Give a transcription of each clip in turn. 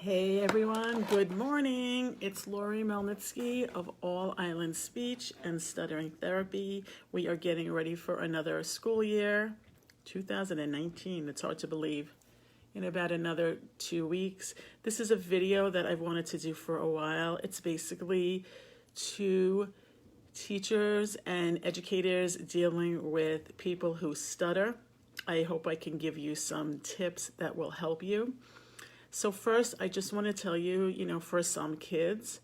Hey everyone, good morning. It's Lori Melnitsky of All Island Speech and Stuttering Therapy. We are getting ready for another school year, 2019. It's hard to believe. In about another 2 weeks. This is a video that I've wanted to do for a while. It's basically to teachers and educators dealing with people who stutter. I hope I can give you some tips that will help you. So first, I just want to tell you, for some kids,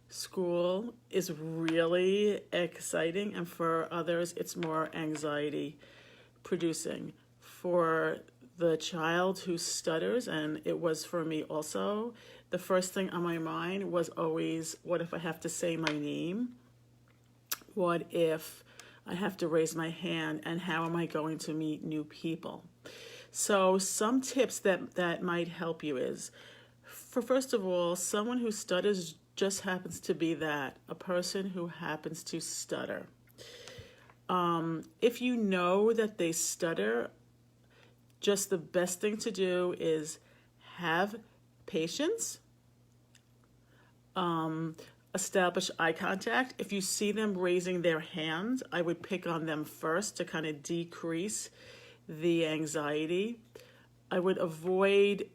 school is really exciting, and for others, it's more anxiety producing. For the child who stutters, and it was for me also, the first thing on my mind was always, what if I have to say my name? What if I have to raise my hand, and how am I going to meet new people? So some tips that might help you is, first of all, someone who stutters just happens to be that, a person who happens to stutter. If you know that they stutter, just the best thing to do is have patience, establish eye contact. If you see them raising their hands, I would pick on them first to kind of decrease the anxiety. I would avoid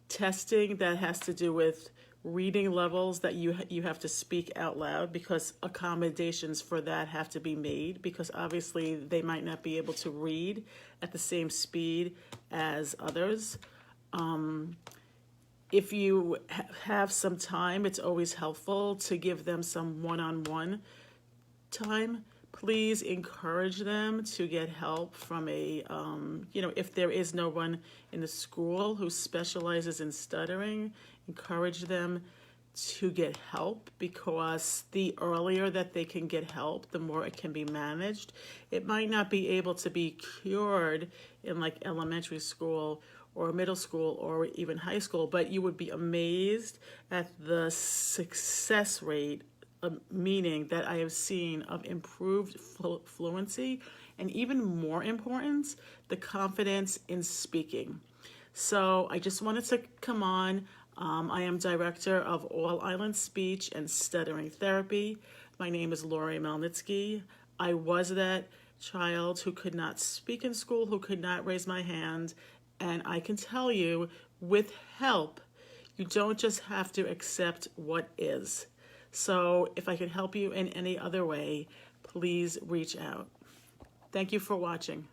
testing that has to do with reading levels that you have to speak out loud, because accommodations for that have to be made, because obviously they might not be able to read at the same speed as others. If you have some time, it's always helpful to give them some one-on-one time. Please encourage them to get help from if there is no one in the school who specializes in stuttering, encourage them to get help, because the earlier that they can get help, the more it can be managed. It might not be able to be cured in like elementary school or middle school or even high school, but you would be amazed at the success rate, meaning that I have seen, of improved fluency, and even more important, the confidence in speaking. So I just wanted to come on. I am director of All Island Speech and Stuttering Therapy. My name is Lori Melnitsky. I was that child who could not speak in school, who could not raise my hand, and I can tell you, with help, you don't just have to accept what is. So if I can help you in any other way, please reach out. Thank you for watching.